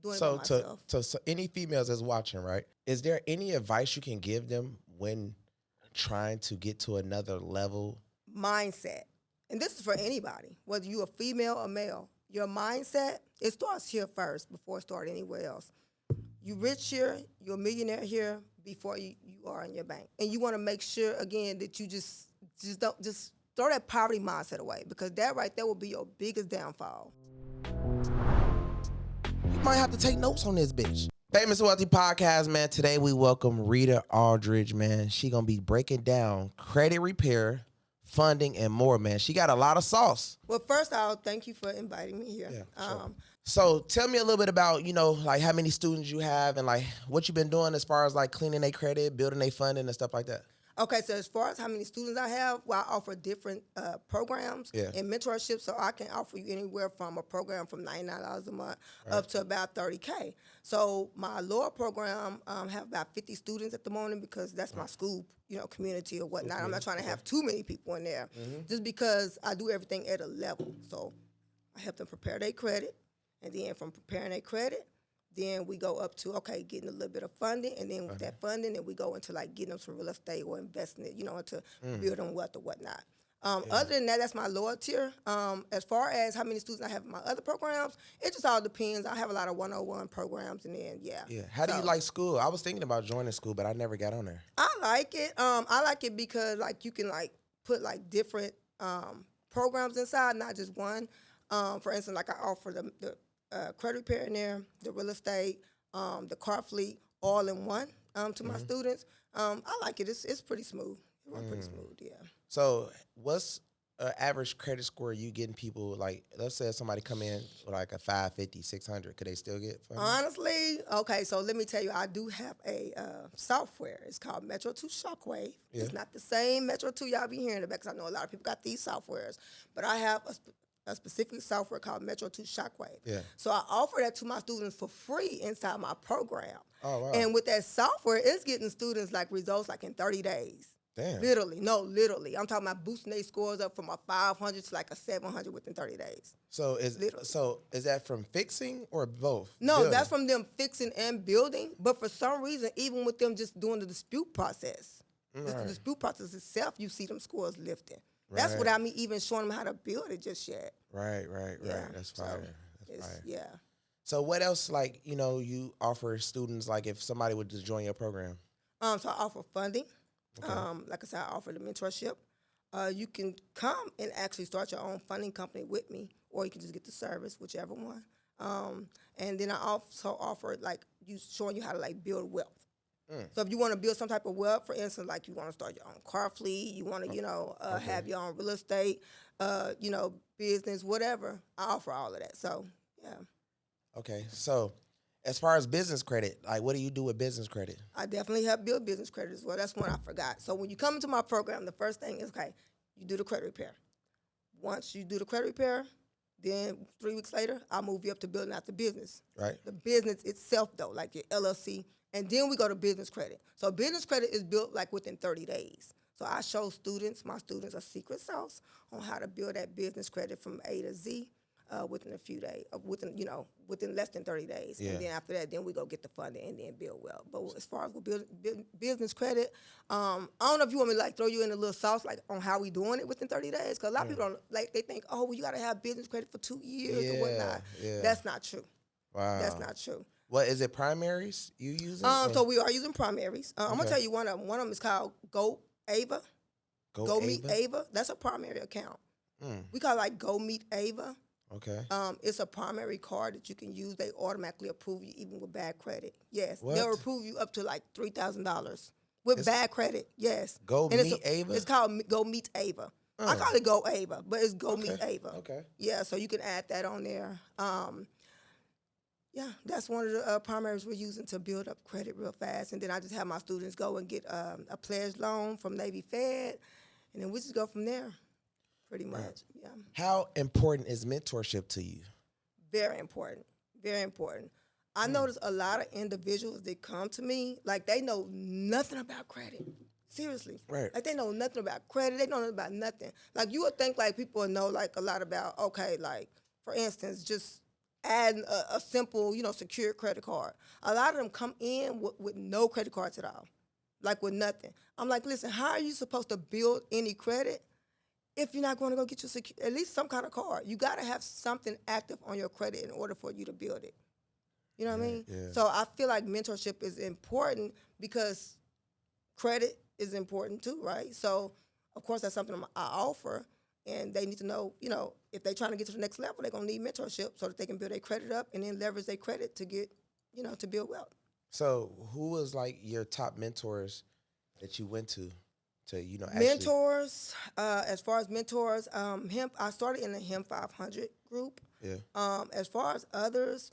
doing it by So myself. so any females that's watching, right? Is there any advice you can give them when trying to get to another level? Mindset. And this is for anybody, whether you're a female or male. Your mindset, it starts here first before it starts anywhere else. You rich here, you're a millionaire here before you are in your bank. And you want to make sure again that you just throw that poverty mindset away, because that right there will be your biggest downfall. You might have to take notes on this bitch. Famous Wealthy Podcast, man. Today we welcome Rita Aldridge, man. She gonna be breaking down credit repair, funding, and more, man. She got a lot of sauce. Well, first I'll thank you for inviting me here. Yeah, sure. So tell me a little bit about, like how many students you have and like what you've been doing as far as like cleaning their credit, building their funding and stuff like that. Okay, so as far as how many students I have, well, I offer different programs Yeah. and mentorship. So I can offer you anywhere from a program from $99 a month up to about $30K. So my lower program have about 50 students at the moment, because that's my school, community or whatnot. I'm not trying to have too many people in there, just because I do everything at a level. So I help them prepare their credit, and then from preparing their credit, then we go up to, getting a little bit of funding, and then with that funding, then we go into like getting them some real estate or investing it, into building wealth or whatnot. Other than that, that's my lower tier. As far as how many students I have in my other programs, it just all depends. I have a lot of 101 programs, and then, Yeah. How do you like school? I was thinking about joining school, but I never got on there. I like it. I like it because like you can like put like different programs inside, not just one. For instance, like I offer the credit repair in there, the real estate, the car fleet, all in one to my students. I like it. It's pretty smooth. It runs pretty smooth, yeah. So what's an average credit score you getting people, like, let's say somebody come in with like a 550, 600, could they still get funding? Honestly, okay, so let me tell you, I do have a software. It's called Metro 2 Shockwave. Yeah. It's not the same Metro 2 y'all be hearing about, because I know a lot of people got these softwares, but I have a specific software called Metro 2 Shockwave. Yeah. So I offer that to my students for free inside my program. Oh, wow. And with that software, it's getting students like results like in 30 days. Damn. Literally. I'm talking about boosting their scores up from a 500 to like a 700 within 30 days. So is that from fixing or both? No, Building? that's from them fixing and building. But for some reason, even with them just doing the dispute process, the dispute process itself, you see them scores lifting. That's without me even showing them how to build it just yet. Right. Yeah. That's fire. That's fire. Yeah. So what else, like, you offer students, like if somebody would just join your program? So I offer funding. Okay. Like I said, I offer the mentorship. You can come and actually start your own funding company with me, or you can just get the service, whichever one. And then I also offer like showing you how to like build wealth. So if you want to build some type of wealth, for instance, like you want to start your own car fleet, you want to, have your own real estate, business, whatever, I offer all of that. So, yeah. Okay. So as far as business credit, like what do you do with business credit? I definitely help build business credit as well. That's one I forgot. So when you come into my program, the first thing is, you do the credit repair. Once you do the credit repair, then 3 weeks later, I'll move you up to building out the business. Right. The business itself, though, like your LLC. And then we go to business credit. So business credit is built like within 30 days. So I show my students a secret sauce on how to build that business credit from A to Z within a few days, within less than 30 days. Yeah. And then after that, then we go get the funding and then build well. But as far as we build business credit, I don't know if you want me to like throw you in a little sauce like on how we doing it within 30 days. Because a lot of people don't, like, they think, oh, well, you got to have business credit for 2 years or whatnot. Yeah. That's not true. Wow. That's not true. What is it? Primaries you using? So we are using primaries. I'm gonna tell you one of them. One of them is called Go Ava. Go Meet Ava. That's a primary account. We call it like Go Meet Ava. Okay. It's a primary card that you can use. They automatically approve you even with bad credit. Yes, What? they'll approve you up to like $3,000 with bad credit. Yes. Meet Ava. It's called Go Meet Ava. I call it Go Ava, but it's Go Meet Ava. Okay. Yeah, so you can add that on there. Yeah, that's one of the primaries we're using to build up credit real fast. And then I just have my students go and get a pledge loan from Navy Fed, and then we just go from there, pretty much. Right. Yeah. How important is mentorship to you? Very important. Very important. I notice a lot of individuals that come to me, like they know nothing about credit. Seriously. Right. Like they know nothing about credit. They know nothing about nothing. Like you would think like people know like a lot about, okay, like for instance, just adding a simple, secure credit card. A lot of them come in with no credit cards at all, like with nothing. I'm like, listen, how are you supposed to build any credit if you're not going to go get at least some kind of card? You got to have something active on your credit in order for you to build it. You know what I mean? Yeah. So I feel like mentorship is important because credit is important too, right? So, of course, that's something I offer, and they need to know, if they're trying to get to the next level, they're going to need mentorship so that they can build their credit up and then leverage their credit to get, to build wealth. So who was like your top mentors that you went to actually? Mentors, as far as mentors, I started in the Hemp 500 group. Yeah. As far as others,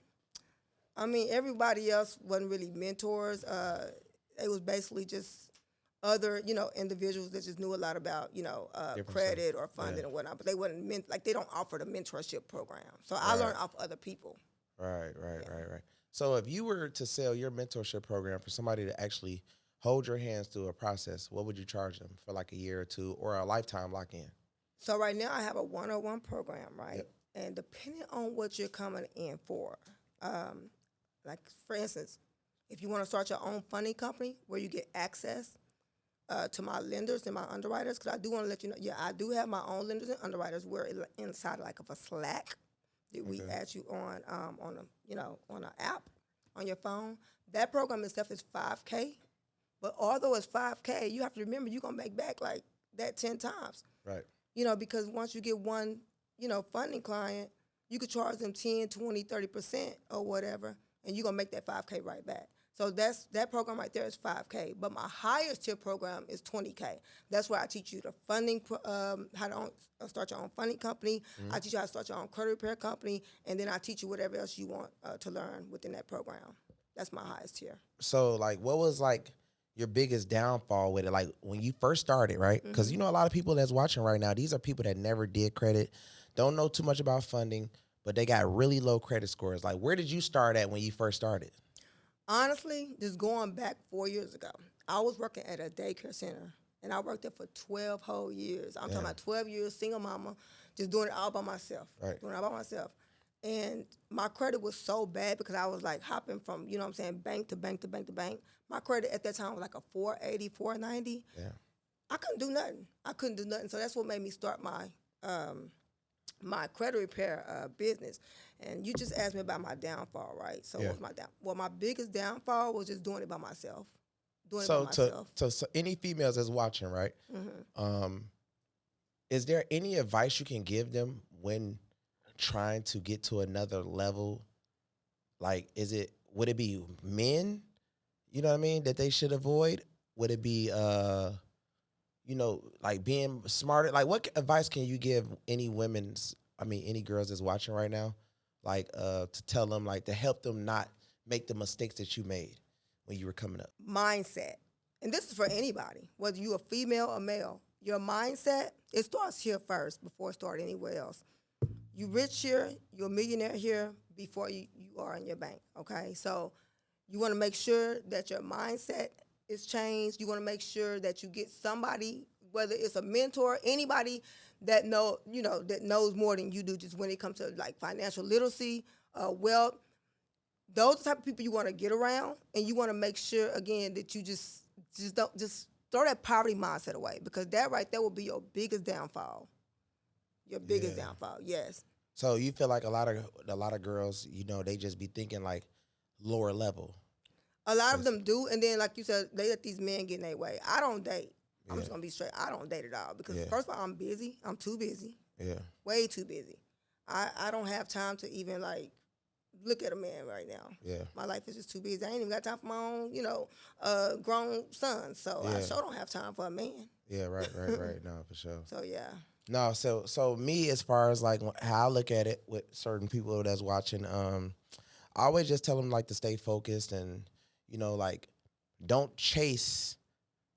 I mean, everybody else wasn't really mentors. It was basically just other, individuals that just knew a lot about, credit or funding and whatnot. But they wasn't they don't offer the mentorship program. So I learned off other people. Right. So if you were to sell your mentorship program for somebody to actually hold your hands through a process, what would you charge them for like a year or two or a lifetime lock-in? So right now I have a 101 program, right? Yep. And depending on what you're coming in for, like for instance, if you want to start your own funding company where you get access to my lenders and my underwriters, because I do want to let you know, I do have my own lenders and underwriters. We're inside like of a Slack that we add you on an app on your phone. That program itself is $5K, but although it's $5K, you have to remember you're gonna make back like that 10 times. Right. Because once you get one, funding client, you could charge them 10, 20, 30% or whatever, and you're going to make that $5K right back. So that program right there is $5K. But my highest tier program is $20K. That's where I teach you the funding, how to start your own funding company. Mm-hmm. I teach you how to start your own credit repair company, and then I teach you whatever else you want to learn within that program. That's my highest tier. So, like, what was, like, your biggest downfall with it? Like, when you first started, right? Because, a lot of people that's watching right now, these are people that never did credit, don't know too much about funding, but they got really low credit scores. Like, where did you start at when you first started? Honestly, just going back 4 years ago, I was working at a daycare center, and I worked there for 12 whole years. I'm talking about 12 years, single mama, just doing it all by myself. Right. Doing it all by myself. And my credit was so bad because I was like hopping from, bank to bank to bank to bank. My credit at that time was like a 480, 490. Yeah. I couldn't do nothing. So that's what made me start my my credit repair business. And you just asked me about my downfall, right? So what was my biggest downfall was just doing it by myself. So any females that's watching, right? Mm-hmm. Is there any advice you can give them when trying to get to another level? Like, would it be men, that they should avoid? Would it be, like being smarter? Like, what advice can you give any any girls that's watching right now? Like, to tell them, like, to help them not make the mistakes that you made when you were coming up? Mindset. And this is for anybody, whether you're a female or male. Your mindset, it starts here first before it starts anywhere else. You rich here, you're a millionaire here before you are in your bank, okay? So you want to make sure that your mindset is changed. You want to make sure that you get somebody, whether it's a mentor, anybody that that knows more than you do, just when it comes to like financial literacy, wealth. Those are the type of people you want to get around, and you want to make sure again that you just don't throw that poverty mindset away, because that right there will be your biggest downfall. Your biggest downfall, yes. So you feel like a lot of girls, they just be thinking like lower level. A lot of them do, and then like you said, they let these men get in their way. I don't date. I'm just gonna be straight. I don't date at all because first of all, I'm busy. I'm too busy. Yeah. Way too busy. I don't have time to even like look at a man right now. Yeah. My life is just too busy. I ain't even got time for my own, grown son. So I sure don't have time for a man. Yeah, right. No, for sure. So yeah. No, so me, as far as like how I look at it with certain people that's watching, I always just tell them like to stay focused and, like don't chase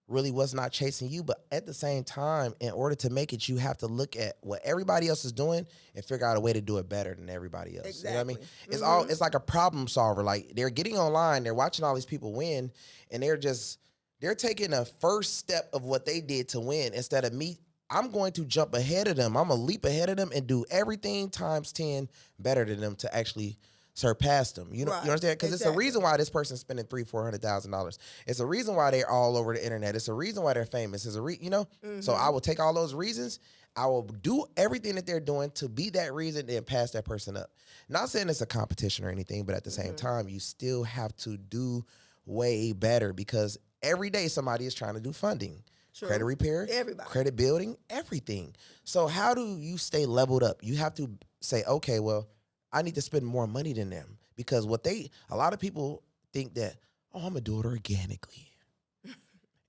really what's not chasing you. But at the same time, in order to make it, you have to look at what everybody else is doing and figure out a way to do it better than everybody else. Exactly. You know what I mean? It's like a problem solver. Like they're getting online, they're watching all these people win, and they're taking a first step of what they did to win instead of me I'm going to jump ahead of them. I'm going to leap ahead of them and do everything times 10 better than them to actually surpass them. You know, Right. you understand? Because it's a Exactly. reason why this person's spending $300,000-$400,000. It's a reason why they're all over the internet. It's a reason why they're famous. It's a you know. So I will take all those reasons. I will do everything that they're doing to be that reason and pass that person up. Not saying it's a competition or anything, but at the same time, you still have to do way better because every day somebody is trying to do funding. True. Credit repair, Everybody. credit building, everything. So how do you stay leveled up? You have to say, okay, well, I need to spend more money than them because a lot of people think that, oh, I'm gonna do it organically.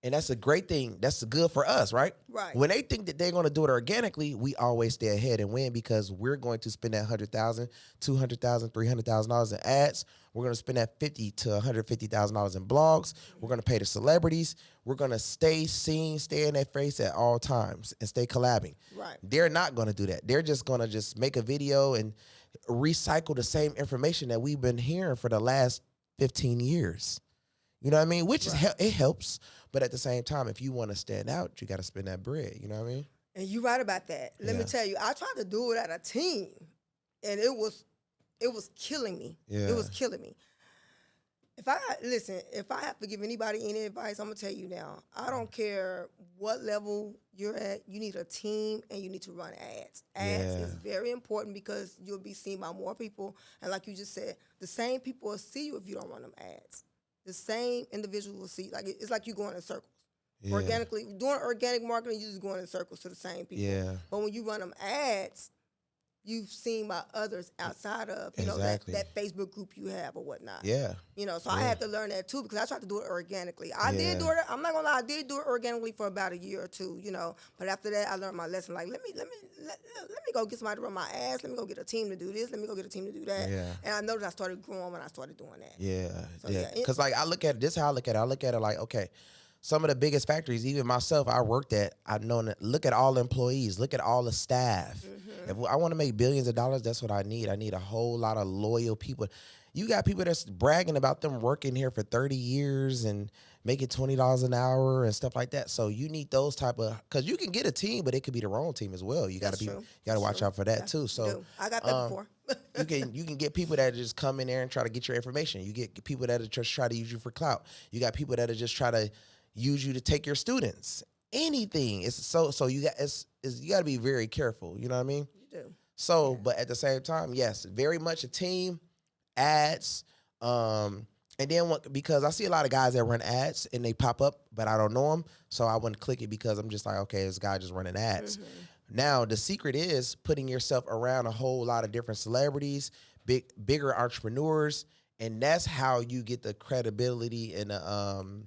And that's a great thing. That's good for us, right? Right. When they think that they're going to do it organically, we always stay ahead and win because we're going to spend that $100,000, $200,000, $300,000 in ads. We're going to spend that $50,000 to $150,000 in blogs. We're going to pay the celebrities. We're going to stay seen, stay in their face at all times, and stay collabing. Right. They're not going to do that. They're just going to just make a video and recycle the same information that we've been hearing for the last 15 years. You know what I mean? Which is it helps. But at the same time, if you want to stand out, you got to spend that bread. You know what I mean? And you're right about that. Let me tell you, I tried to do it at a team, and it was killing me. Yeah. It was killing me. If I have to give anybody any advice, I'm gonna tell you now. I don't care what level you're at. You need a team, and you need to run ads. Ads is very important because you'll be seen by more people. And like you just said, the same people will see you if you don't run them ads. The same individual will see. Like it's like you going in circles. Yeah. Organically, doing organic marketing, you just going in circles to the same people. Yeah. But when you run them ads, you've seen by others outside of Exactly. that Facebook group you have or whatnot. Yeah. So I had to learn that too because I tried to do it organically. I did do it. I'm not gonna lie, I did do it organically for about a year or two. But after that, I learned my lesson. Like let me go get somebody to run my ads. Let me go get a team to do this. Let me go get a team to do that. Yeah. And I noticed I started growing when I started doing that. Yeah. So, yeah. yeah, Because like I look at it, this is how I look at it. I look at it like, okay, some of the biggest factories, even myself, I worked at, I've known it. Look at all the employees, look at all the staff. If I want to make billions of dollars, that's what I need. I need a whole lot of loyal people. You got people that's bragging about them working here for 30 years and making $20 an hour and stuff like that. So you need those type of, because you can get a team, but it could be the wrong team as well. You got to watch out for that too. So I got that before. you can get people that just come in there and try to get your information. You get people that just try to use you for clout. You got people that just try to use you to take your students. Anything. It's so you got to be very careful. You know what I mean? You do. So, but at the same time, yes, very much a team, ads, and then because I see a lot of guys that run ads and they pop up, but I don't know them, so I wouldn't click it because I'm just like, okay, this guy just running ads. Now, the secret is putting yourself around a whole lot of different celebrities, bigger entrepreneurs, and that's how you get the credibility and the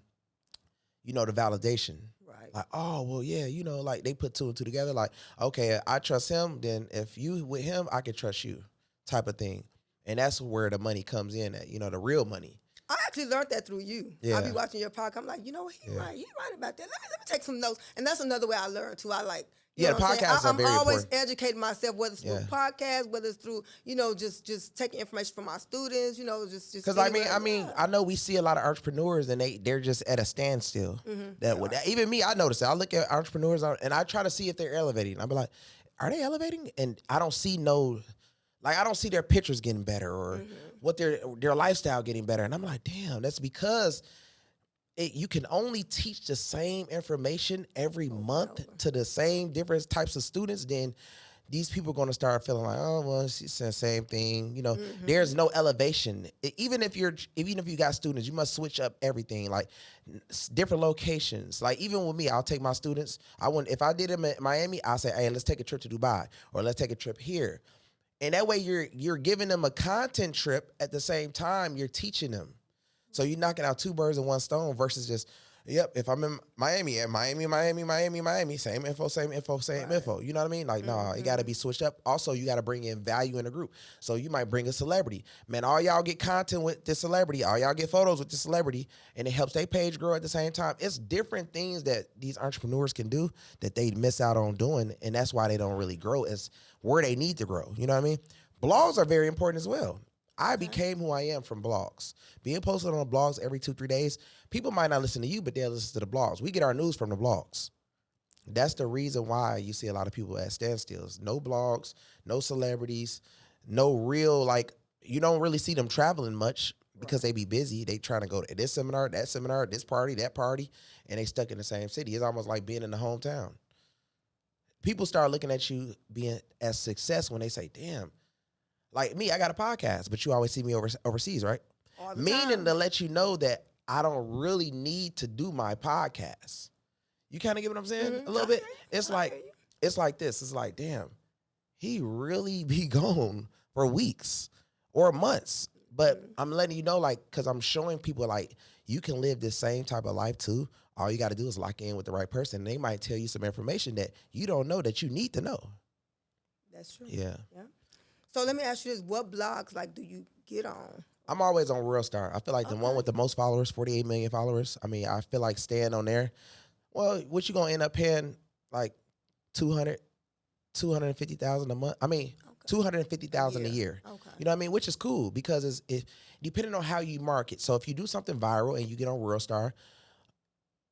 the validation. Right. Like, oh, well, yeah, like they put two and two together. Like, okay, I trust him. Then if you with him, I can trust you type of thing. And that's where the money comes in at, the real money. I actually learned that through you. Yeah. I be watching your podcast. I'm like, he right about that. Let me take some notes. And that's another way I learned too. I like, the podcasts are very I'm always important. educating myself, whether it's through podcasts, whether it's through, just taking information from my students, just. Because I know we see a lot of entrepreneurs and they're just at a standstill. Even me, I notice that. I look at entrepreneurs and I try to see if they're elevating. I'll be like, are they elevating? And I don't see I don't see their pictures getting better or what their lifestyle getting better. And I'm like, damn, that's because you can only teach the same information every month to the same different types of students. Then these people are going to start feeling like, oh, well, it's the same thing. There's no elevation. Even if you got students, you must switch up everything, like different locations. Like even with me, I'll take my students. If I did them at Miami, I'll say, hey, let's take a trip to Dubai or let's take a trip here. And that way you're giving them a content trip at the same time you're teaching them. So you're knocking out two birds in one stone versus just, if I'm in Miami, same info. You know what I mean? Like, no, it got to be switched up. Also, you got to bring in value in the group. So you might bring a celebrity. Man, all y'all get content with this celebrity. All y'all get photos with this celebrity. And it helps their page grow at the same time. It's different things that these entrepreneurs can do that they miss out on doing. And that's why they don't really grow. It's where they need to grow. You know what I mean? Blogs are very important as well. I became who I am from blogs. Being posted on blogs every 2-3 days, people might not listen to you, but they'll listen to the blogs. We get our news from the blogs. That's the reason why you see a lot of people at standstills. No blogs, no celebrities, no real, like, you don't really see them traveling much because they be busy. They trying to go to this seminar, this party, that party, and they stuck in the same city. It's almost like being in the hometown. People start looking at you being as success when they say, damn, like me, I got a podcast, but you always see me overseas, right? All the Meaning time. to let you know that I don't really need to do my podcast. You kind of get what I'm saying? Mhm. A little I bit. hear you. It's I like hear you. it's like this. It's like, damn, he really be gone for weeks or months. But I'm letting you know, like, because I'm showing people, like, you can live this same type of life too. All you got to do is lock in with the right person. And they might tell you some information that you don't know that you need to know. That's true. Yeah. Yeah. So let me ask you this: what blogs like do you get on? I'm always on Real Star. I feel like the one Okay. with the most followers, 48 million followers. I mean, I feel like staying on there. Well, what you gonna end up paying like 250,000 a month? I mean, Okay. 250,000 a year. Okay. You know what I mean? Which is cool because it depending on how you market. So if you do something viral and you get on Real Star,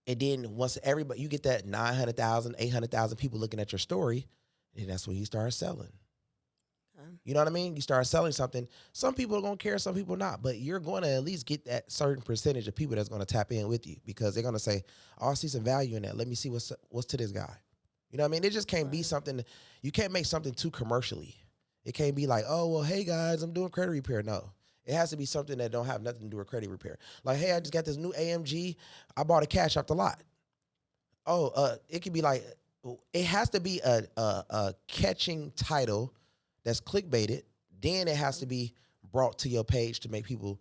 and then once everybody you get that 900,000, 800,000 people looking at your story, and that's when you start selling. Okay. You know what I mean? You start selling something. Some people are going to care, some people not. But you're going to at least get that certain percentage of people that's going to tap in with you because they're going to say, oh, I see some value in that. Let me see what's to this guy. You know what I mean? It just can't be something. You can't make something too commercially. It can't be like, oh, well, hey, guys, I'm doing credit repair. No. It has to be something that don't have nothing to do with credit repair. Like, hey, I just got this new AMG. I bought a cash off the lot. Oh, it could be like, it has to be a catching title that's clickbaited. Then it has to be brought to your page to make people,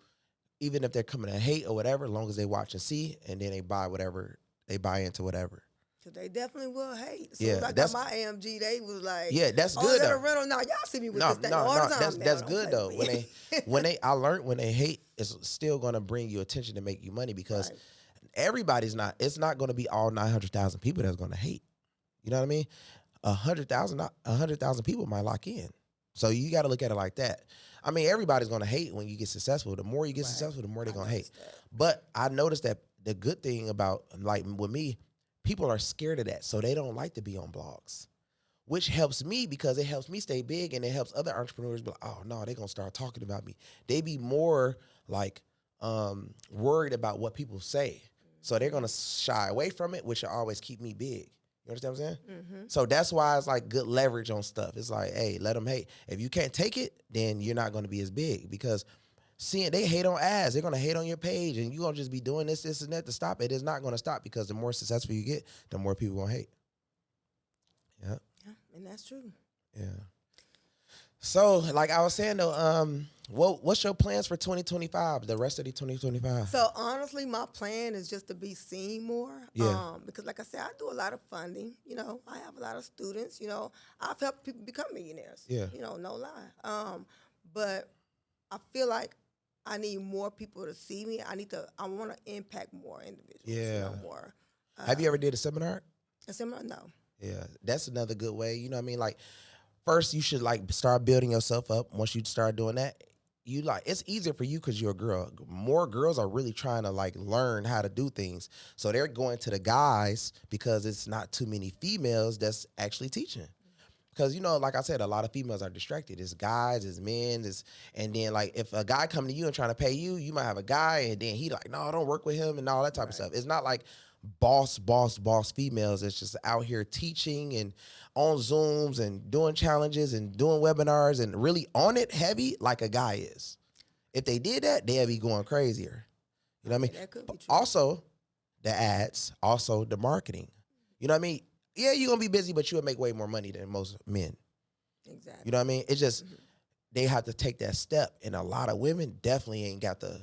even if they're coming to hate or whatever, as long as they watch and see, and then they buy whatever, they buy into whatever. So they definitely will hate. So Yeah, as I got my AMG, they was like, yeah, that's oh, good is that though. a rental? No, y'all see me with No, this thing no, all no. the time. That's now. that's Don't good play though. with me. I learned when they hate, it's still gonna bring you attention to make you money because Right. everybody's not. It's not gonna be all 900,000 people that's gonna hate. You know what I mean? 100,000 people might lock in. So you got to look at it like that. I mean, everybody's gonna hate when you get successful. The more you get Right. successful, the more they're I gonna hate. noticed that. But I noticed that the good thing about, like, with me, people are scared of that, so they don't like to be on blogs, which helps me because it helps me stay big and it helps other entrepreneurs be like, oh no, they're gonna start talking about me. They be more like worried about what people say. So they're gonna shy away from it, which will always keep me big. You understand what I'm saying? Mm-hmm. So that's why it's like good leverage on stuff. It's like, hey, let them hate. If you can't take it, then you're not gonna be as big because seeing they hate on ads, they're gonna hate on your page, and you're gonna just be doing this, and that to stop it. It's not gonna stop because the more successful you get, the more people gonna hate. Yeah. Yeah, and that's true. Yeah. So, like I was saying though, what's your plans for 2025? The rest of the 2025? So honestly, my plan is just to be seen more. Yeah. Because like I said, I do a lot of funding. You know, I have a lot of students. You know, I've helped people become millionaires. Yeah. You know, no lie. But I feel like I need more people to see me. I want to impact more individuals. Yeah. You know, more. Have you ever did a seminar? A seminar? No. Yeah, that's another good way. You know what I mean? Like, first you should like start building yourself up. Once you start doing that, you like it's easier for you because you're a girl. More girls are really trying to like learn how to do things, so they're going to the guys because it's not too many females that's actually teaching. Because, you know, like I said, a lot of females are distracted. It's guys, it's men, and then like if a guy come to you and trying to pay you, you might have a guy and then he like, no, don't work with him and all that type of stuff. It's not like boss females. It's just out here teaching and on Zooms and doing challenges and doing webinars and really on it heavy like a guy is. If they did that, they'd be going crazier. You know what I mean? That could be true. Also, the ads, also the marketing. You know what I mean? Yeah, you're going to be busy, but you'll make way more money than most men. Exactly. You know what I mean? It's just, they have to take that step. And a lot of women definitely ain't got the,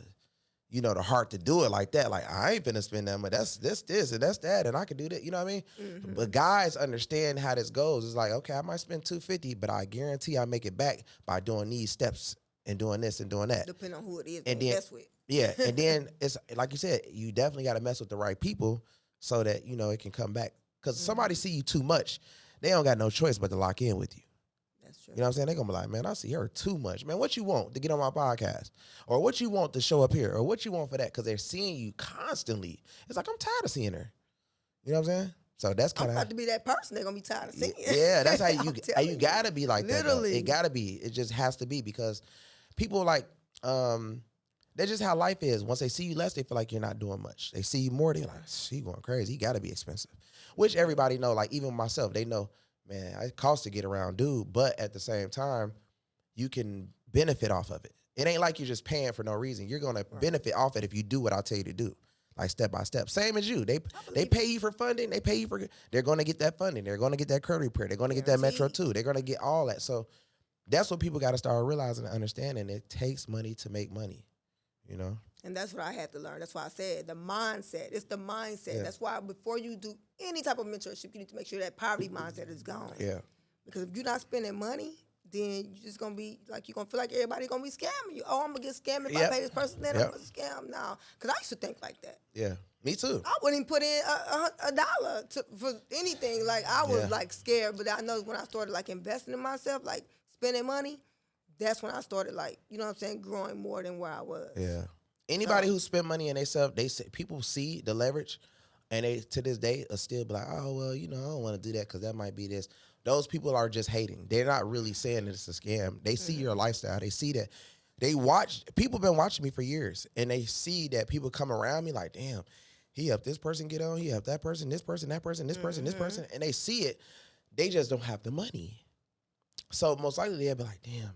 you know, the heart to do it like that. Like, I ain't finna spend that, but that's this, and that's that, and I can do that. You know what I mean? Mm-hmm. But guys understand how this goes. It's like, okay, I might spend $250, but I guarantee I make it back by doing these steps and doing this and doing that. Depending on who it is And to then- mess with. Yeah, and then it's like you said, you definitely got to mess with the right people so that, you know, it can come back. Because somebody see you too much, they don't got no choice but to lock in with you. That's true. You know what I'm saying? They're going to be like, man, I see her too much. Man, what you want to get on my podcast? Or what you want to show up here? Or what you want for that? Because they're seeing you constantly. It's like, I'm tired of seeing her. You know what I'm saying? So that's I'm kind about of to be that person. They're gonna be tired of seeing. yeah. That's how I'm you telling gotta be like that. Though. Literally. It gotta be. It just has to be because people like that's just how life is. Once they see you less, they feel like you're not doing much. They see you more, they're like, she going crazy. He got to be expensive. Which everybody know, like even myself, they know, man, it costs to get around dude. But at the same time, you can benefit off of it. It ain't like you're just paying for no reason. You're going to benefit off it if you do what I tell you to do. Like step by step. Same as you. They pay you for funding. They pay you for, they're going to get that funding. They're going to get that credit repair. They're going to get that Metro Guaranteed. 2. They're going to get all that. So that's what people got to start realizing and understanding. It takes money to make money, you know? And that's what I had to learn. That's why I said the mindset. It's the mindset. Yeah. That's why before you do any type of mentorship, you need to make sure that poverty mindset is gone. Yeah. Because if you're not spending money, then you're just gonna be like you're gonna feel like everybody gonna be scamming you. Oh, I'm gonna get scammed if I pay this person. Then I'm gonna scam now. Because I used to think like that. Yeah. Me too. I wouldn't even put in a dollar for anything. Like I was like scared, but I know when I started like investing in myself, like spending money, that's when I started like, you know what I'm saying, growing more than where I was. Yeah. Anybody who spend money in themselves, they say people see the leverage, and they to this day will still be like, oh well, you know, I don't want to do that because that might be this. Those people are just hating. They're not really saying that it's a scam. They see your lifestyle. They see that. They watch. People been watching me for years, and they see that people come around me like, damn, he helped this person get on. He helped that person, this person, that person, this person, this person, and they see it. They just don't have the money. So most likely they'll be like, damn,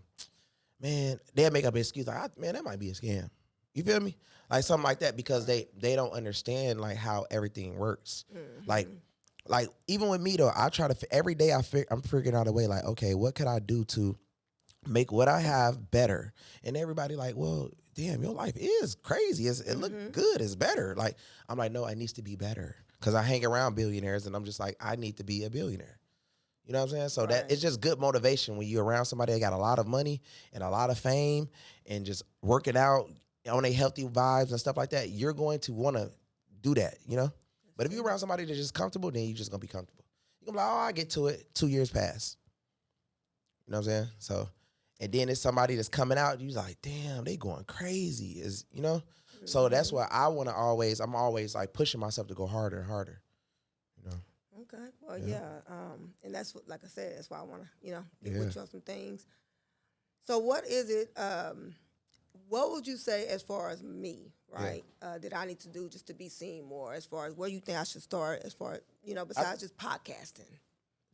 man. They'll make up an excuse like, man, that might be a scam. You feel me? Like something like that because they don't understand like how everything works. Like even with me though, I try to every day I'm figuring out a way like, okay, what could I do to make what I have better? And everybody like, well, damn, your life is crazy. It look good. It's better. Like I'm like, no, it needs to be better because I hang around billionaires and I'm just like, I need to be a billionaire. You know what I'm saying? So that it's just good motivation when you're around somebody that got a lot of money and a lot of fame and just working out on a healthy vibes and stuff like that. You're going to want to do that, you know? But if you're around somebody that's just comfortable, then you're just going to be comfortable. You're going to be like, oh, I get to it. 2 years pass. You know what I'm saying? So, and then it's somebody that's coming out, you're like, damn, they going crazy. You know? So that's why I'm always like pushing myself to go harder and harder. You know? Okay. Well, and that's what, like I said, that's why I want to, you know, get with you on some things. So what is it, what would you say as far as me, right, that I need to do just to be seen more as far as where you think I should start as far as, you know, besides just podcasting?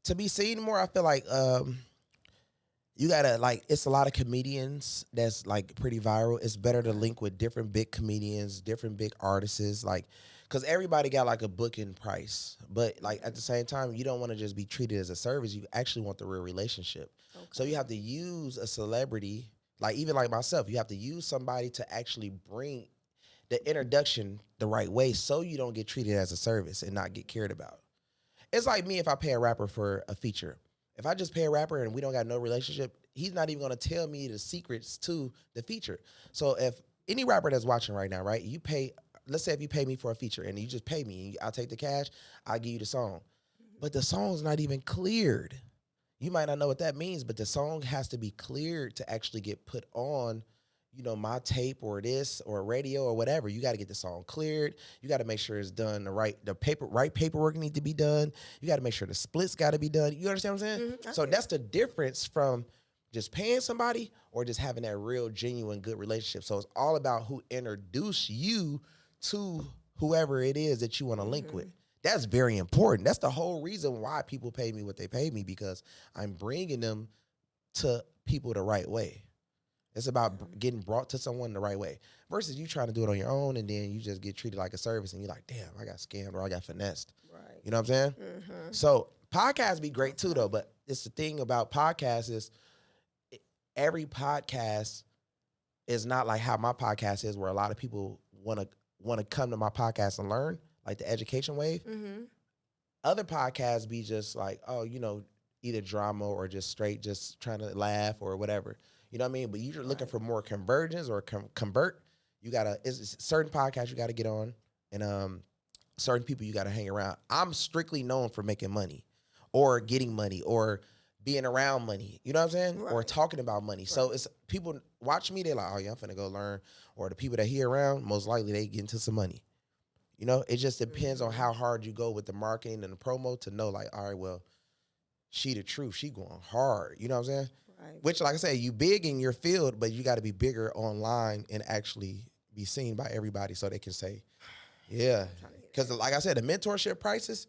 To be seen more, I feel like you got to, like, it's a lot of comedians that's, like, pretty viral. It's better to link with different big comedians, different big artists, like, because everybody got, like, a booking price. But, like, at the same time, you don't want to just be treated as a service. You actually want the real relationship. Okay. So you have to use a celebrity, like, even like myself, you have to use somebody to actually bring the introduction the right way so you don't get treated as a service and not get cared about. It's like me if I pay a rapper for a feature. If I just pay a rapper and we don't got no relationship, he's not even going to tell me the secrets to the feature. So if any rapper that's watching right now, right, you pay, let's say if you pay me for a feature and you just pay me, I'll take the cash, I'll give you the song. But the song's not even cleared. You might not know what that means, but the song has to be cleared to actually get put on, you know, my tape or this or radio or whatever. You got to get the song cleared. You got to make sure it's done right paperwork need to be done. You got to make sure the splits got to be done. You understand what I'm saying? So that's the difference from just paying somebody or just having that real, genuine, good relationship. So it's all about who introduced you to whoever it is that you want to link with. That's very important. That's the whole reason why people pay me what they pay me, because I'm bringing them to people the right way. It's about getting brought to someone the right way versus you trying to do it on your own and then you just get treated like a service and you're like, damn, I got scammed or I got finessed. Right. You know what I'm saying? So podcasts be great too though, but it's the thing about podcasts is every podcast is not like how my podcast is, where a lot of people want to come to my podcast and learn, like the education wave. Other podcasts be just like, oh, you know, either drama or just straight, just trying to laugh or whatever. You know what I mean? But you're looking for more convergence or convert. You gotta, it's certain podcasts you gotta get on, and certain people you gotta hang around. I'm strictly known for making money, or getting money, or being around money. You know what I'm saying? Or talking about money. So it's people watch me. They're like, oh yeah, I'm finna go learn. Or the people that he around, most likely they get into some money. You know, it just depends on how hard you go with the marketing and the promo to know, like, all right, well, she the truth. She going hard. You know what I'm saying? Right. Which, like I said, you big in your field, but you got to be bigger online and actually be seen by everybody so they can say, yeah. Because, like I said, the mentorship prices,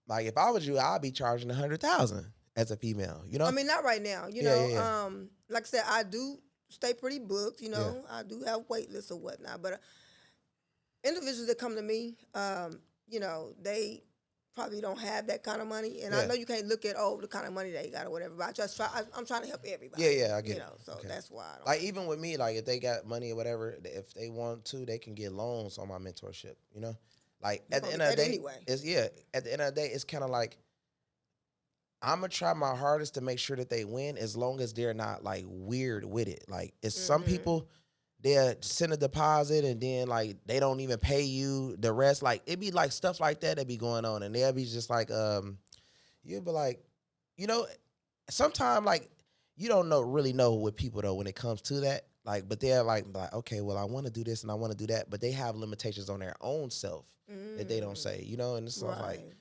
like if I was you, I'd be charging 100,000 as a female. You know? I mean, not right now. You Yeah, know, yeah. like I said, I do stay pretty booked. You know, I do have wait lists or whatnot. But individuals that come to me, you know, they probably don't have that kind of money. And I know you can't look at the kind of money they got or whatever. But I just try. I'm trying to help everybody. Yeah, I get it. You know, so that's why. I don't like even with me, like if they got money or whatever, if they want to, they can get loans on my mentorship. You know, like at the end of the day, anyway. At the end of the day, it's kind of like I'm gonna try my hardest to make sure that they win, as long as they're not like weird with it. Like it's some people, they'll send a deposit and then like they don't even pay you the rest. Like it be like stuff like that be going on, and they'll be just like you'll be like, you know, sometimes like you don't really know with people though when it comes to that. Like, but they're like okay, well I want to do this and I want to do that, but they have limitations on their own self that they don't say, you know, and it's like,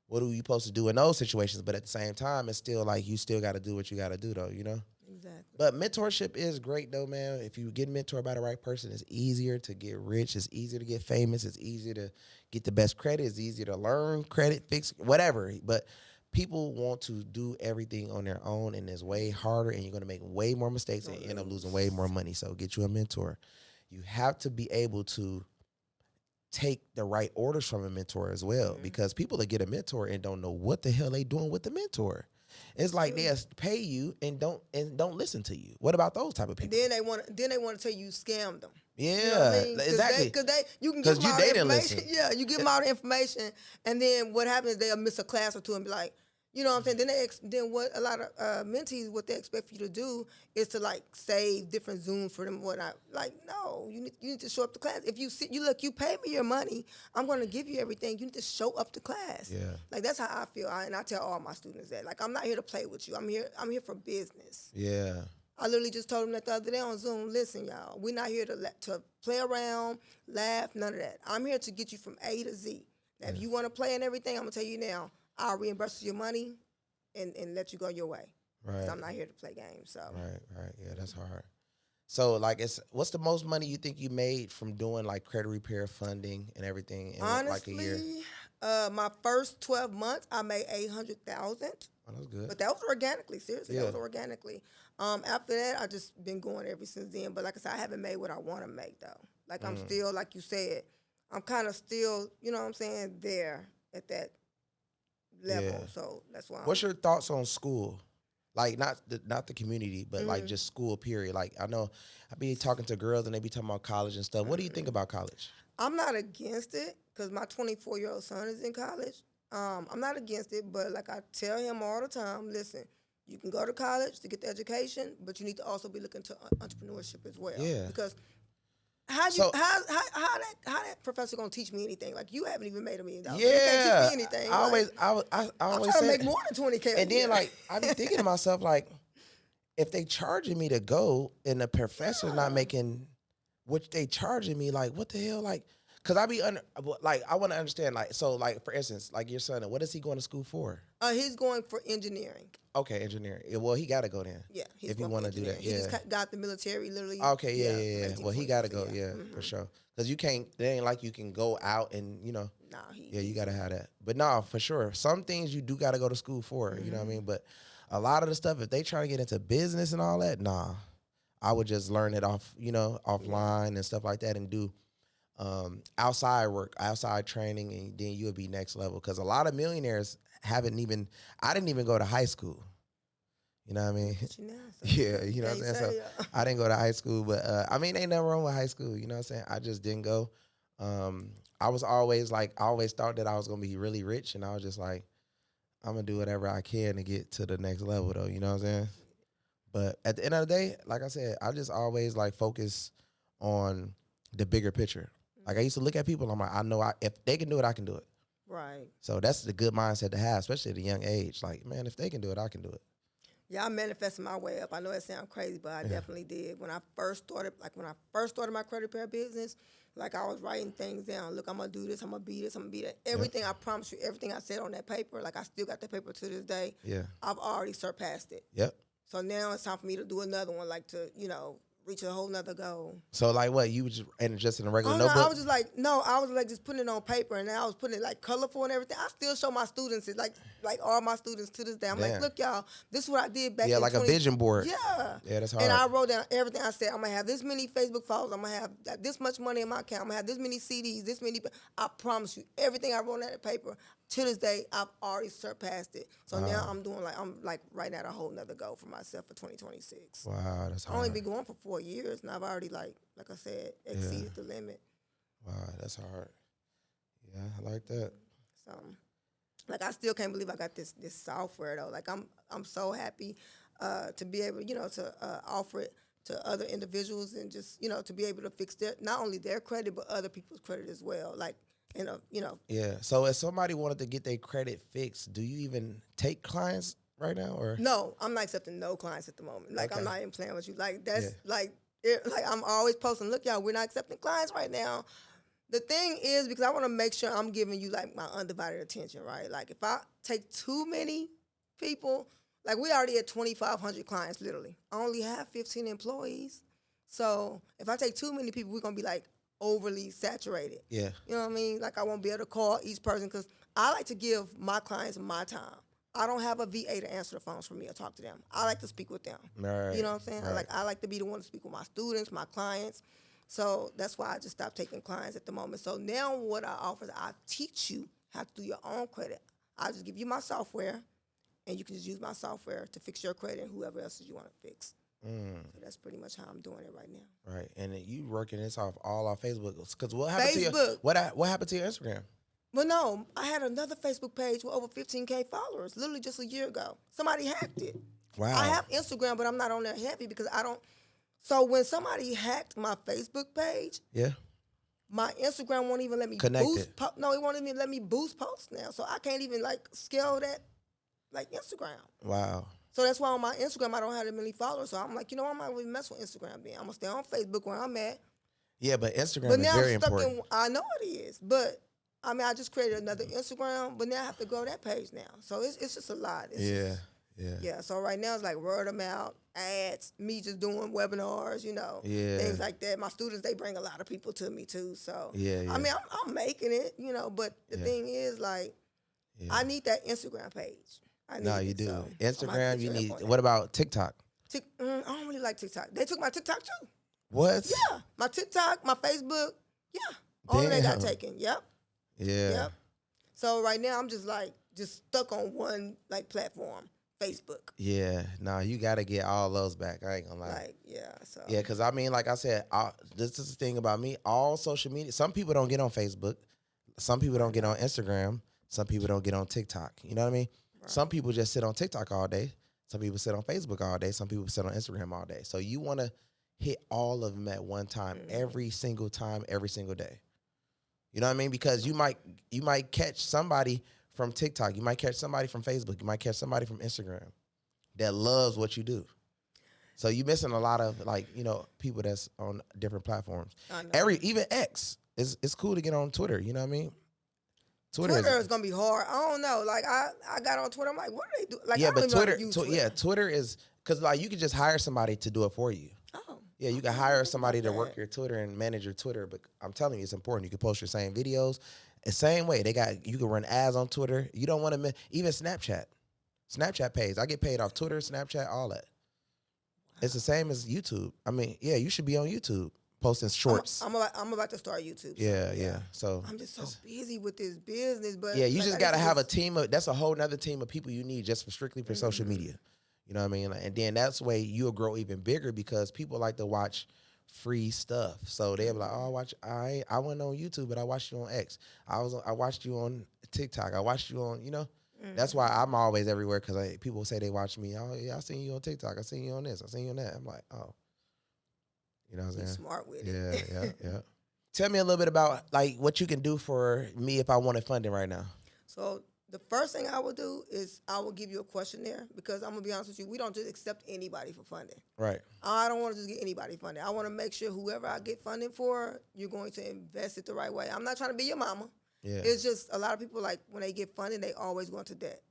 what are you supposed to do in those situations? But at the same time, it's still like you still got to do what you got to do though, you know. Exactly. But mentorship is great though, man. If you get mentored by the right person, it's easier to get rich. It's easier to get famous. It's easier to get the best credit. It's easier to learn credit, fix whatever. But people want to do everything on their own, and it's way harder, and you're going to make way more mistakes and end up losing way more money. So get you a mentor. You have to be able to take the right orders from a mentor as well, because people that get a mentor and don't know what the hell they doing with the mentor. It's like they'll pay you and don't listen to you. What about those type of people? And then they want to tell you scam them. Yeah, you know what I mean? exactly. Because you can give them all they the didn't information. listen. Yeah, you give them all the information, and then what happens is they'll miss a class or two and be like, you know what I'm saying? Then what a lot of mentees, what they expect for you to do is to like save different Zooms for them and whatnot. Like, no, you need to show up to class. If you pay me your money, I'm going to give you everything. You need to show up to class. Yeah. Like that's how I feel, and I tell all my students that. Like, I'm not here to play with you. I'm here for business. Yeah. I literally just told them that the other day on Zoom. Listen, y'all, we're not here to play around, laugh, none of that. I'm here to get you from A to Z. Now, if you want to play and everything, I'm gonna tell you now. I'll reimburse your money and let you go your way. Right. I'm not here to play games. So. Right. Yeah, that's hard. So, like, what's the most money you think you made from doing like credit repair funding and everything in Honestly, like a year? My first 12 months, I made $800,000. Oh, that's good. But that was organically. Seriously, Yeah. that was organically. After that, I just been going ever since then. But like I said, I haven't made what I want to make though. Like I'm still, like you said, I'm kind of still, you know what I'm saying, there at that level. Yeah. So that's why. What's your thoughts on school? Like not the community, but like just school period. Like I know I be talking to girls and they be talking about college and stuff. What do you think about college? I'm not against it because my 24-year-old son is in college. I'm not against it, but like I tell him all the time, listen, you can go to college to get the education, but you need to also be looking to entrepreneurship as well. Yeah. Because how that professor gonna teach me anything? Like you haven't even made $1 million. Yeah. You can't teach me anything. I always I'm trying to say make more than $20,000. And then like I be thinking to myself like, if they charging me to go and the professor's not making what they charging me, like what the hell, like. Cause I be like I want to understand like so like for instance like your son, what is he going to school for? He's going for engineering. Okay, engineering. Yeah, well, he got to go then. Yeah, if he want to do that. He just got the military literally. Okay, yeah. Well, he got to go. Yeah, Mm-hmm. for sure. Cause you can't. It ain't like you can go out and you know. Nah, you got to have that. But no, for sure. Some things you do got to go to school for. You know what I mean? But a lot of the stuff, if they try to get into business and all that, nah. I would just learn it offline and stuff like that, and do outside work, outside training, and then you'll be next level. Because a lot of millionaires I didn't even go to high school. You know what I mean? Yeah, you know what I'm saying? So I didn't go to high school, but I mean, ain't nothing wrong with high school. You know what I'm saying? I just didn't go. I was always like, I always thought that I was going to be really rich, and I was just like, I'm going to do whatever I can to get to the next level, though. You know what I'm saying? But at the end of the day, like I said, I just always like focus on the bigger picture. Like I used to look at people, I'm like, I know if they can do it, I can do it. Right. So that's the good mindset to have, especially at a young age. Like, man, if they can do it, I can do it. Yeah, I manifested my way up. I know it sounds crazy, but I definitely did. When I first started my credit repair business, like I was writing things down. Look, I'm gonna do this. I'm gonna be this. I'm gonna be that. Everything I promise you, everything I said on that paper, like I still got that paper to this day. Yeah. I've already surpassed it. Yep. So now it's time for me to do another one, like to reach a whole nother goal. So like what you was just in a regular Oh no, notebook? I was like just putting it on paper, and then I was putting it like colorful and everything. I still show my students it, like all my students to this day. I'm Damn. like, look, y'all, this is what I did back. Yeah, in like a vision board. Yeah, Yeah, that's hard. And I wrote down everything I said. I'm gonna have this many Facebook followers. I'm gonna have this much money in my account. I'm gonna have this many CDs. This many. I promise you, everything I wrote on that paper. To this day, I've already surpassed it. So now I'm writing out a whole nother goal for myself for 2026. Wow, that's hard. I've only been going for 4 years, and I've already like I said, exceeded the limit. Wow, that's hard. Yeah, I like that. So, like, I still can't believe I got this software though. Like, I'm so happy to be able, to offer it to other individuals and just, to be able to fix not only their credit but other people's credit as well. Like, Yeah. So if somebody wanted to get their credit fixed, do you even take clients right now, or? No, I'm not accepting no clients at the moment. Like, Okay. I'm not even playing with you. Like, that's like I'm always posting. Look, y'all, we're not accepting clients right now. The thing is, because I want to make sure I'm giving you like my undivided attention, right? Like, if I take too many people, like we already had 2,500 clients, literally. I only have 15 employees, so if I take too many people, we're gonna be like overly saturated. Yeah. You know what I mean? Like, I won't be able to call each person because I like to give my clients my time. I don't have a VA to answer the phones for me or talk to them. I like to speak with them. Right. You know what I'm saying? Right. I like to be the one to speak with my students, my clients. So that's why I just stopped taking clients at the moment. So now what I offer is I teach you how to do your own credit. I just give you my software, and you can just use my software to fix your credit and whoever else you want to fix. So that's pretty much how I'm doing it right now. Right, and then you working this off all off Facebook. Because what happened to Facebook. what happened to your Instagram? Well, no, I had another Facebook page with over 15K followers, literally just a year ago. Somebody hacked it. Wow. I have Instagram, but I'm not on there heavy because I don't. So when somebody hacked my Facebook page, Yeah. my Instagram won't even let me Connect boost. it. No, it won't even let me boost posts now. So I can't even like scale that like Instagram. Wow. So that's why on my Instagram I don't have that many followers. So I'm like, I'm not really mess with Instagram then. I'm gonna stay on Facebook where I'm at. Yeah, but Instagram But is now very I'm stuck important. I know it is, but I mean I just created another Instagram, but now I have to grow that page now. So it's just a lot. It's Yeah. just- Yeah. yeah. So right now it's like word of mouth, ads, me just doing webinars, Yeah. things like that. My students, they bring a lot of people to me too. So Yeah, yeah. I mean I'm making it, but the Yeah. thing is like Yeah. I need that Instagram page. I need No, it, you do. so I'm gonna Instagram, have to you get need. up on What it. about TikTok? I don't really like TikTok. They took my TikTok too. What? Yeah, my TikTok, my Facebook. Yeah, all of that got Damn. taken. Yep. Yeah. Yep. So right now I'm just stuck on one like platform, Facebook. Yeah. No, you got to get all those back. I ain't gonna lie. Like so. Yeah, because I mean, like I said, this is the thing about me. All social media. Some people don't get on Facebook. Some people don't get on Instagram. Some people don't get on TikTok. You know what I mean? Right. Some people just sit on TikTok all day. Some people sit on Facebook all day. Some people sit on Instagram all day. So you want to hit all of them at one time, every single time, every single day. You know what I mean? Because you might catch somebody from TikTok. You might catch somebody from Facebook. You might catch somebody from Instagram that loves what you do. So you're missing a lot of people that's on different platforms. I know. Even X. It's cool to get on Twitter. You know what I mean? Twitter is gonna be hard. I don't know. Like I got on Twitter. I'm like, what do they do? Like yeah, I don't but even know how Twitter, to use Twitter. Twitter is because like you can just hire somebody to do it for you. Oh. Yeah, you can hire somebody to work your Twitter and manage your Twitter. But I'm telling you, it's important. You can post your same videos. The same way you can run ads on Twitter. You don't want to even Snapchat pays. I get paid off Twitter, Snapchat, all that. It's the same as YouTube. I mean, yeah, you should be on YouTube posting shorts. I'm about to start YouTube. Yeah. So I'm just so busy with this business, but yeah, you like, just I got to need have a team of. That's a whole nother team of people you need just strictly for social Mm-hmm. media. You know what I mean? And then that's the way you'll grow even bigger because people like to watch free stuff. So they'll be like, oh, I went on YouTube, but I watched you on X. I watched you on TikTok. I watched you on, That's why I'm always everywhere because people say they watch me. Oh, yeah, I seen you on TikTok. I seen you on this. I seen you on that. I'm like, oh. You know what I'm saying? You're smart with it. Yeah. Tell me a little bit about like what you can do for me if I wanted funding right now. So The first thing I would do is I will give you a questionnaire because I'm gonna be honest with you, we don't just accept anybody for funding. Right. I don't want to just get anybody funding. I want to make sure whoever I get funding for, you're going to invest it the right way. I'm not trying to be your mama. Yeah. It's just a lot of people like when they get funding, they always go into debt.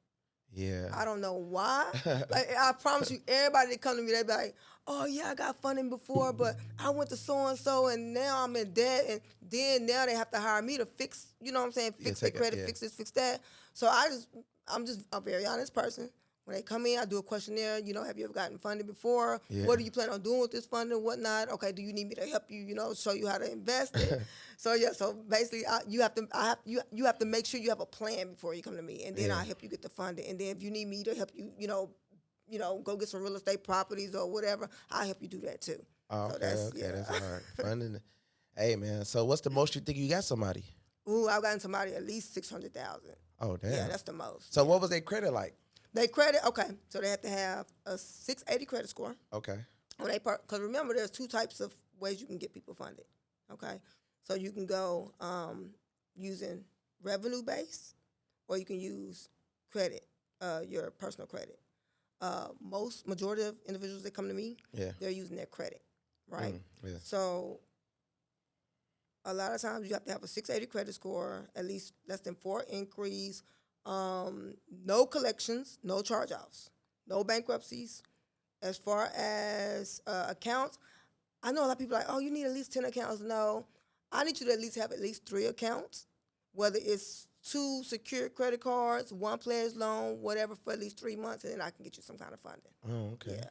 Yeah. I don't know why. Like, I promise you, everybody that come to me, they be like, "Oh yeah, I got funding before, but I went to so and so, and now I'm in debt, and then now they have to hire me to fix, you know what I'm saying, fix their credit, fix this, fix that." So I'm just a very honest person. When they come in, I do a questionnaire. You know, have you ever gotten funding before? Yeah. What do you plan on doing with this funding? Whatnot? Okay, do you need me to help you? You know, show you how to invest it. So yeah, so basically, you have to make sure you have a plan before you come to me, and then I'll help you get the funding. And then if you need me to help you, you know, go get some real estate properties or whatever, I'll help you do that too. Oh, So okay, that's hard. Funding. Hey man, so what's the most you think you got somebody? Ooh, I've gotten somebody at least 600,000. Oh damn. Yeah, that's the most. So what was their credit like? They credit, okay, so they have to have a 680 credit score. Okay. Because remember, there's two types of ways you can get people funded, okay? So you can go using revenue-based, or you can use credit, your personal credit. Majority of individuals that come to me, they're using their credit, right? Yeah. So a lot of times you have to have a 680 credit score, at least less than 4 inquiries, no collections, no charge-offs, no bankruptcies. As far as accounts, I know a lot of people are like, oh, you need at least 10 accounts. No, I need you to at least have at least 3 accounts, whether it's 2 secured credit cards, 1 pledge loan, whatever, for at least 3 months, and then I can get you some kind of funding. Oh, okay. Yeah.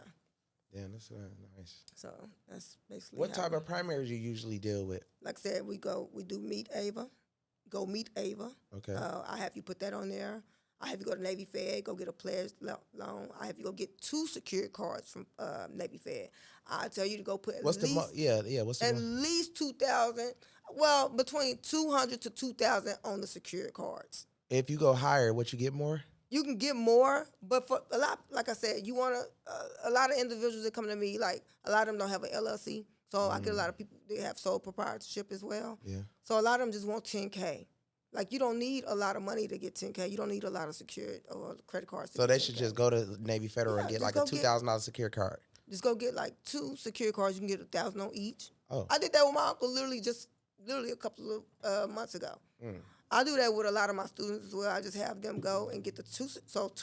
Yeah, that's nice. So that's basically what type of primaries you usually deal with? Like I said, we do Meet Ava. Go Meet Ava. Okay. I have you put that on there. I have you go to Navy Fed, go get a pledge loan. I have you go get 2 secured cards from Navy Fed. I tell you to go put What's the least 2,000. Well, between 200 to 2,000 on the secured cards. If you go higher, what you get more? You can get more, but for a lot, like I said, you want to. A lot of individuals that come to me, like a lot of them don't have an LLC, so I get a lot of people that have sole proprietorship as well. Yeah. So a lot of them just want 10K. Like, you don't need a lot of money to get 10K. You don't need a lot of secured or credit cards. So they should just go to Navy Federal and get like a $2,000 secure card. Just go get like 2 secure cards. You can get 1,000 on each. Oh. I did that with my uncle literally a couple of months ago. I do that with a lot of my students as well. I just have them go and get the 2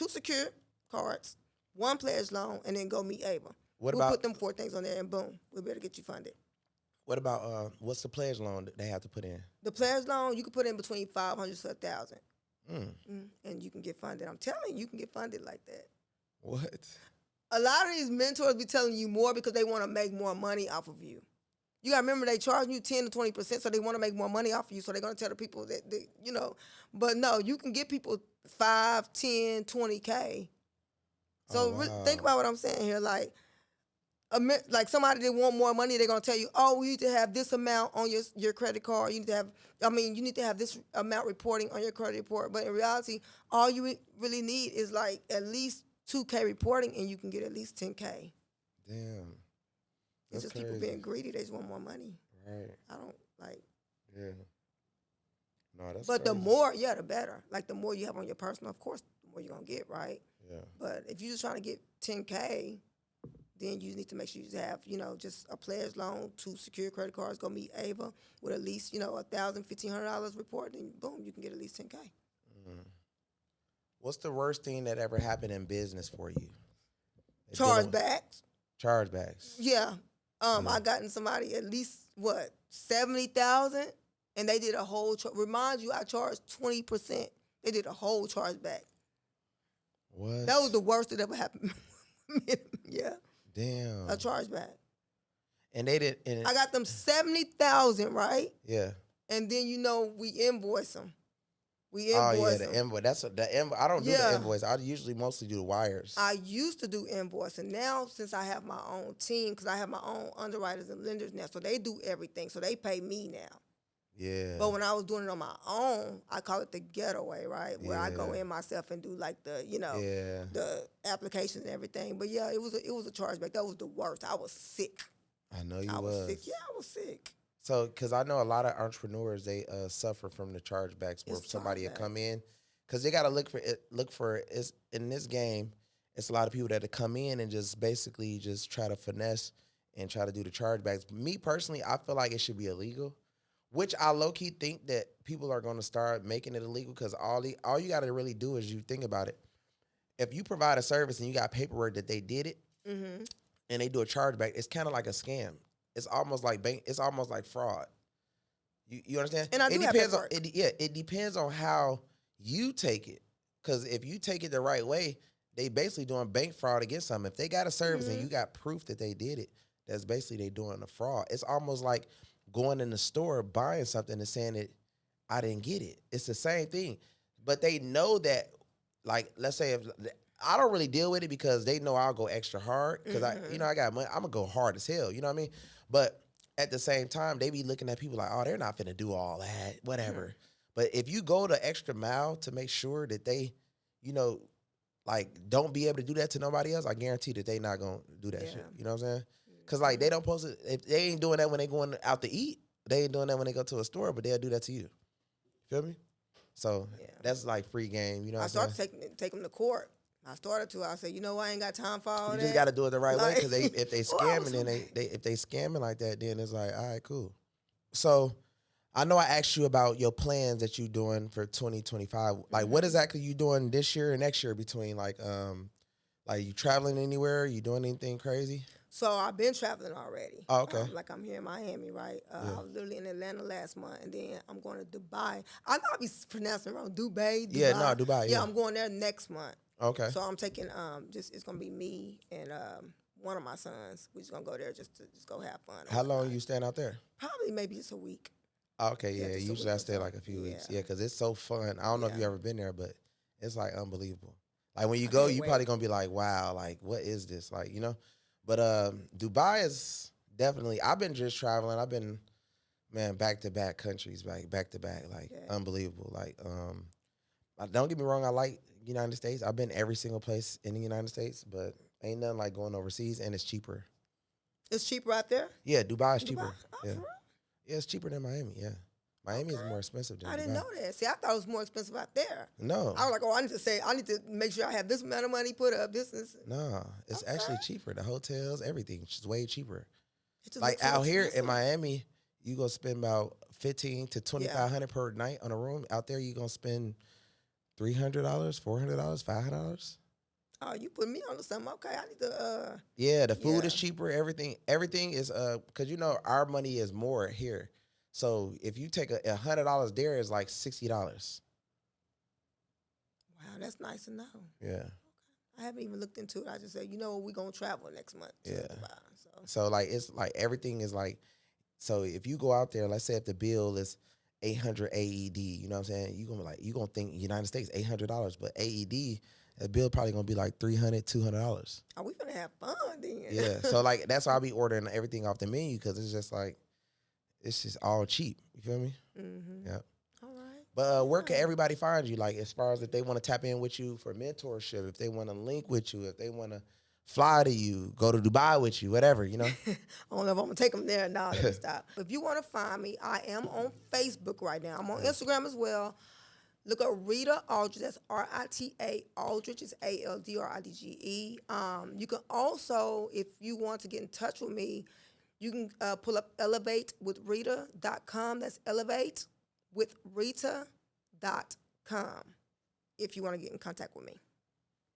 secured cards, 1 pledge loan, and then go Meet Ava. We'll put them 4 things on there, and boom, we'll be able to get you funded. What about what's the pledge loan that they have to put in? The pledge loan, you can put in between 500 to 1,000, and you can get funded. I'm telling you, you can get funded like that. What? A lot of these mentors be telling you more because they want to make more money off of you. You got to remember, they charge you 10 to 20%, so they want to make more money off of you, so they're going to tell the people that, But no, you can get people 5, 10, 20K. So think about what I'm saying here. Like somebody that want more money, they're going to tell you, oh, you need to have this amount on your credit card. You need to have this amount reporting on your credit report. But in reality, all you really need is like at least 2K reporting, and you can get at least 10K. Damn. It's just people being greedy. They just want more money. Right. I don't like. Yeah. No, that's. But crazy. the more, the better. Like the more you have on your personal, of course, the more you're gonna get, right? Yeah. But if you're just trying to get 10K, then you need to make sure you have, just a pledge loan, 2 secure credit cards. Go Meet Ava with at least, $1,000, $1,500 report, and boom, you can get at least 10K. What's the worst thing that ever happened in business for you? Chargebacks. Chargebacks. Yeah. I gotten somebody at least 70,000, and they did a whole. Remind you, I charged 20%. They did a whole chargeback. What? That was the worst that ever happened. Yeah. Damn. A chargeback. And they did. I got them 70,000, right? Yeah. And then we invoice them. We invoice. invoice. Oh yeah, the invoice. That's the invoice. I don't do the invoice. I usually mostly do the wires. I used to do invoice, and now since I have my own team, because I have my own underwriters and lenders now, so they do everything. So they pay me now. Yeah. But when I was doing it on my own, I call it the getaway, right? Where I go in myself and do like the, the application and everything. But yeah, it was a chargeback. That was the worst. I was sick. I know you I was sick. Yeah, I was sick. So, because I know a lot of entrepreneurs, they suffer from the chargebacks where somebody will come in, because they gotta look for it. Look for it's in this game. It's a lot of people that come in and just basically just try to finesse and try to do the chargebacks. Me personally, I feel like it should be illegal, which I low key think that people are going to start making it illegal because all you got to really do is you think about it. If you provide a service and you got paperwork that they did it and they do a chargeback, it's kind of like a scam. It's almost like It's almost like fraud. You understand? And I do have paperwork. It depends on how you take it. Because if you take it the right way, they basically doing bank fraud against something. If they got a service and you got proof that they did it, that's basically they doing a fraud. It's almost like going in the store, buying something and saying that I didn't get it. It's the same thing. But they know that, like, let's say if I don't really deal with it because they know I'll go extra hard because I got money. I'm gonna go hard as hell. You know what I mean? But at the same time, they be looking at people like, oh, they're not finna do all that, whatever. But if you go the extra mile to make sure that they, like, don't be able to do that to nobody else, I guarantee that they not gonna do that shit. You know what I'm saying? Because, like, they don't post it. If they ain't doing that when they going out to eat, they ain't doing that when they go to a store, but they'll do that to you. Feel me? So that's like free game. You know what I'm saying? I started take them to court. I started to. I said, I ain't got time for all that. You just got to do it the right way because if they scamming, then if they scamming like that, then it's like, all right, cool. So I know I asked you about your plans that you doing for 2025. Like, what exactly you doing this year and next year between like you traveling anywhere? You doing anything crazy? So I've been traveling already. Oh, okay. Like I'm here in Miami, right? I was literally in Atlanta last month, and then I'm going to Dubai. I know I be pronouncing it wrong. Dubai. Yeah, no, Dubai. Yeah, I'm going there next month. Okay. So I'm taking it's gonna be me and one of my sons. We're just gonna go there just to go have fun. How long you staying out there? Probably maybe just a week. Okay, yeah. Usually I stay like a few weeks. Yeah, because it's so fun. I don't know if you ever been there, but it's like unbelievable. Like when you go, you probably gonna be like, wow, like what is this? Like, But Dubai is definitely. I've been just traveling. I've been, man, back to back countries, back to back, like unbelievable. Like, don't get me wrong. I like United States. I've been every single place in the United States, but ain't nothing like going overseas, and it's cheaper. It's cheaper out there? Yeah, Dubai is cheaper. Oh, yeah. For real? Yeah, it's cheaper than Miami. Yeah, Miami is more expensive than Dubai. I didn't know that. See, I thought it was more expensive out there. No. I was like, I need to make sure I have this amount of money put up. No, it's actually cheaper. The hotels, everything, it's just way cheaper. It Like out here in Miami, you gonna spend about $1,500 to $2,500 per night on a room. Out there, you gonna spend $300, $400, $500. Oh, you put me on to something. Okay, I need to. Yeah, the food is cheaper. Everything is because our money is more here. So if you take $100 there, is like $60. Wow, that's nice to know. Yeah. I haven't even looked into it. I just said, we're going to travel next month. So like, it's like everything is like, so if you go out there, let's say if the bill is 800 AED, you know what I'm saying? You're going to think United States, $800, but AED, the bill probably going to be like $300, $200. Oh, we going to have fun then. Yeah. So like, that's why I be ordering everything off the menu because it's just like, it's just all cheap. You feel me? Mm-hmm. Yeah. All right. But where can everybody find you? Like, as far as if they want to tap in with you for mentorship, if they want to link with you, if they want to fly to you, go to Dubai with you, whatever, I don't know if I'm going to take them there. No, let me stop. If you want to find me, I am on Facebook right now. I'm on Instagram as well. Look up Rita Aldridge. That's Rita Aldridge. It's Aldridge. You can also, if you want to get in touch with me, you can pull up elevatewithrita.com. That's elevatewithrita.com if you want to get in contact with me.